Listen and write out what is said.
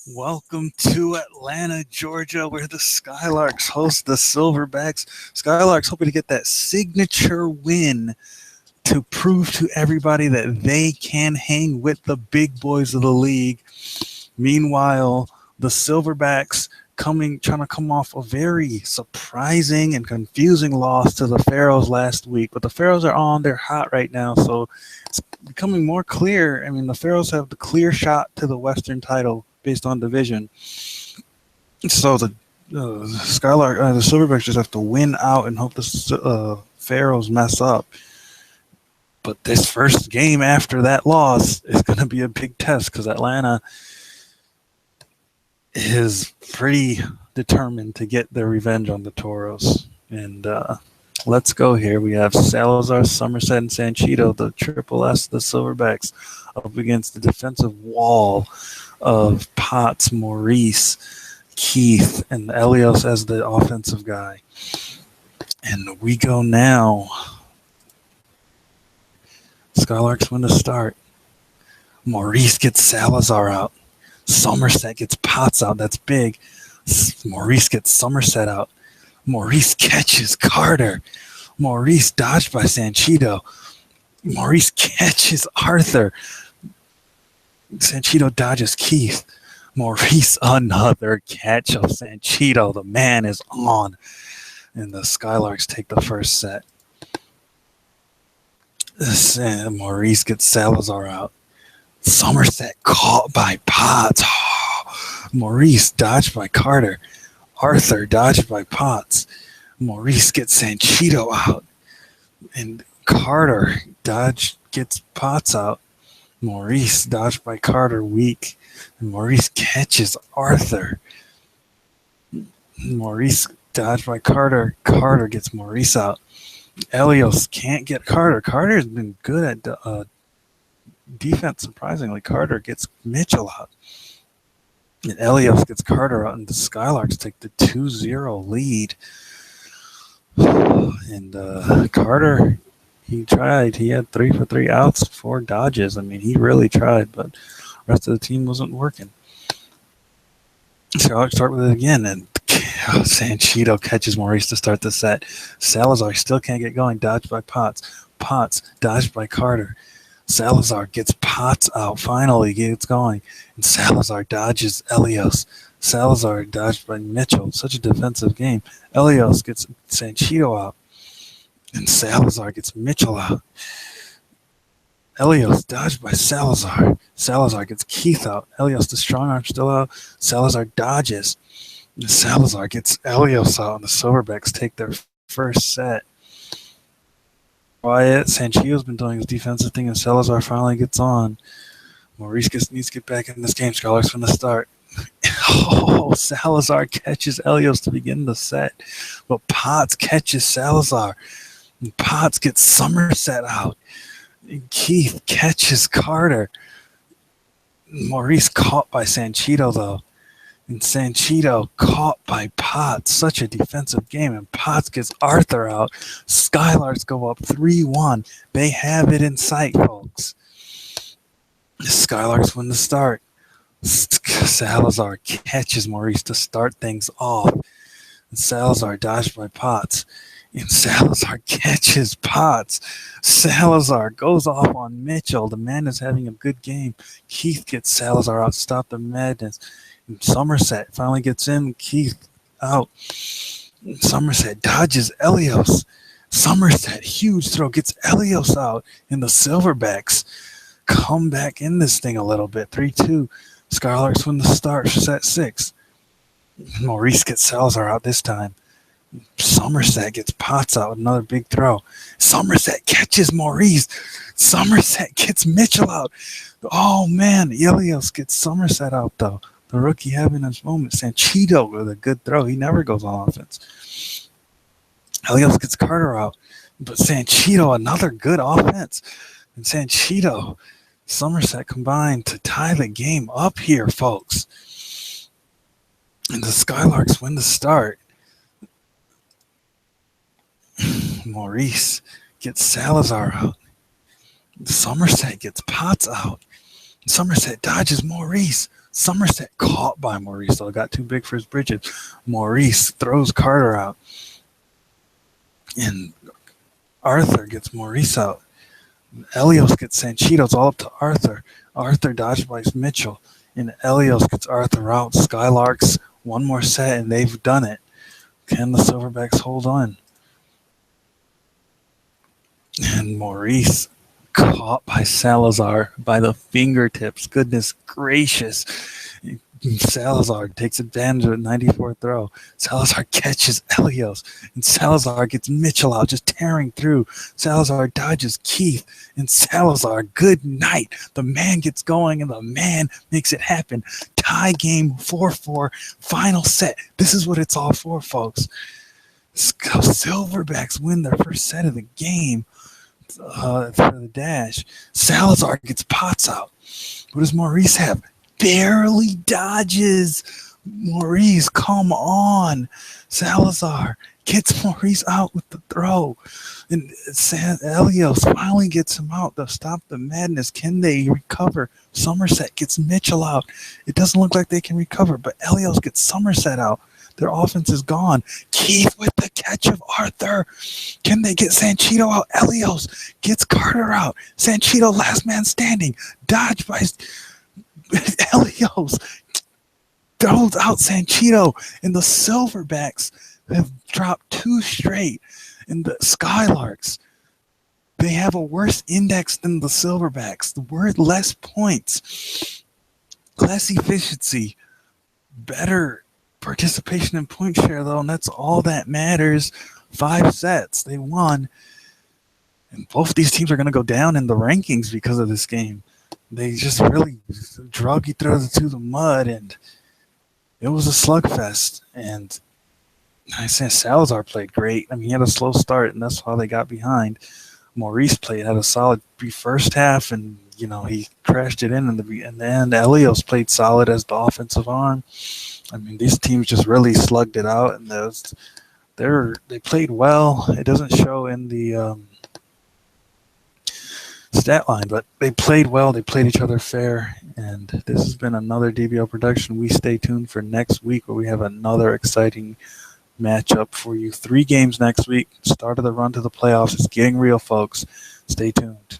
Welcome to Atlanta, Georgia, where the Skylarks host the Silverbacks. Skylarks hoping to get that signature win to prove to everybody that they can hang with the big boys of the league. Meanwhile, the Silverbacks trying to come off a very surprising and confusing loss to the Pharaohs last week. But the Pharaohs are on, they're hot right now, so it's becoming more clear. I mean, the Pharaohs have the clear shot to the Western title based on division. So the Silverbacks just have to win out and hope the Pharaohs mess up. But this first game after that loss is going to be a big test because Atlanta is pretty determined to get their revenge on the Toros. And let's go here. We have Salazar, Somerset, and Sanchito, the Triple S, the Silverbacks, up against the defensive wall of Potts, Maurice, Keith, and Elios as the offensive guy. And we go now. Skylarks win the start. Maurice gets Salazar out. Somerset gets Potts out. That's big. Maurice gets Somerset out. Maurice catches Carter. Maurice dodged by Sanchito. Maurice catches Arthur. Sanchito dodges Keith. Maurice, another catch of Sanchito. The man is on. And the Skylarks take the first set. Maurice gets Salazar out. Somerset caught by Potts. Maurice dodged by Carter. Arthur dodged by Potts. Maurice gets Sanchito out. And Carter gets Potts out. Maurice dodged by Carter, weak. And Maurice catches Arthur. Maurice dodged by Carter. Carter gets Maurice out. Elios can't get Carter. Carter's been good at defense, surprisingly. Carter gets Mitchell out. And Elios gets Carter out, and the Skylarks take the 2-0 lead. And Carter, he tried. He had 3 for 3 outs, 4 dodges. I mean, he really tried, but the rest of the team wasn't working. So I'll start with it again, and Sanchito catches Maurice to start the set. Salazar still can't get going, dodged by Potts. Potts dodged by Carter. Salazar gets Potts out, finally gets going, and Salazar dodges Elios. Salazar dodged by Mitchell. Such a defensive game. Elios gets Sanchito out, and Salazar gets Mitchell out. Elios dodged by Salazar. Salazar gets Keith out. Elios, the strong arm, still out. Salazar dodges. And Salazar gets Elios out, and the Silverbacks take their first set. Quiet. Sanchito's been doing his defensive thing, and Salazar finally gets on. Maurice needs to get back in this game. Skylarks from the start. Salazar catches Elios to begin the set, but Potts catches Salazar. And Potts gets Somerset out. And Keith catches Carter. Maurice caught by Sanchito, though. And Sanchito caught by Potts. Such a defensive game. And Potts gets Arthur out. Skylarks go up 3-1. They have it in sight, folks. The Skylarks win the start. Salazar catches Maurice to start things off. And Salazar dodged by Potts. And Salazar catches Potts. Salazar goes off on Mitchell. The man is having a good game. Keith gets Salazar out to stop the madness. And Somerset finally gets in. Keith out. And Somerset dodges Elios. Somerset, huge throw, gets Elios out. And the Silverbacks come back in this thing a little bit. 3-2. Skylarks win the start for set 6. Maurice gets Salazar out this time. Somerset gets Potts out with another big throw. Somerset catches Maurice. Somerset gets Mitchell out. Oh, man. Ilios gets Somerset out, though. The rookie having his moment. Sanchito with a good throw. He never goes on offense. Ilios gets Carter out. But Sanchito, another good offense. And Sanchito, Somerset combined to tie the game up here, folks. And the Skylarks win the start. Maurice gets Salazar out. Somerset gets Potts out. Somerset dodges Maurice. Somerset caught by Maurice, though. Got too big for his britches. Maurice throws Carter out. And Arthur gets Maurice out. Elios gets Sanchito. It's all up to Arthur. Arthur dodged by Mitchell. And Elios gets Arthur out. Skylarks, one more set, and they've done it. Can the Silverbacks hold on? And Maurice caught by Salazar by the fingertips. Goodness gracious. Salazar takes advantage of a 94 throw. Salazar catches Elios. And Salazar gets Mitchell out, just tearing through. Salazar dodges Keith. And Salazar, good night. The man gets going, and the man makes it happen. Tie game 4-4. Final set. This is what it's all for, folks. Silverbacks win their first set of the game. For the dash. Salazar gets Potts out. What does Maurice have? Barely dodges. Maurice, come on. Salazar gets Maurice out with the throw. And Elios finally gets him out to stop the madness. Can they recover? Somerset gets Mitchell out. It doesn't look like they can recover, but Elios gets Somerset out. Their offense is gone. Keith with the catch of Arthur. Can they get Sanchito out? Elios gets Carter out. Sanchito, last man standing. Dodged by Elios. Throws out Sanchito. And the Silverbacks have dropped 2 straight. And the Skylarks, they have a worse index than the Silverbacks. The word less points, less efficiency, better participation in point share, though, and that's all that matters. 5 sets. They won. And both these teams are going to go down in the rankings because of this game. They just really drug you through the mud, and it was a slugfest. And I say Salazar played great. I mean, he had a slow start, and that's how they got behind. Maurice had a solid first half, and he crashed it in the end. Elios played solid as the offensive arm. I mean, these teams just really slugged it out, and they played well. It doesn't show in the stat line, but they played well. They played each other fair, and this has been another DBO production. We stay tuned for next week, where we have another exciting matchup for you. 3 games next week. Start of the run to the playoffs. It's getting real, folks. Stay tuned.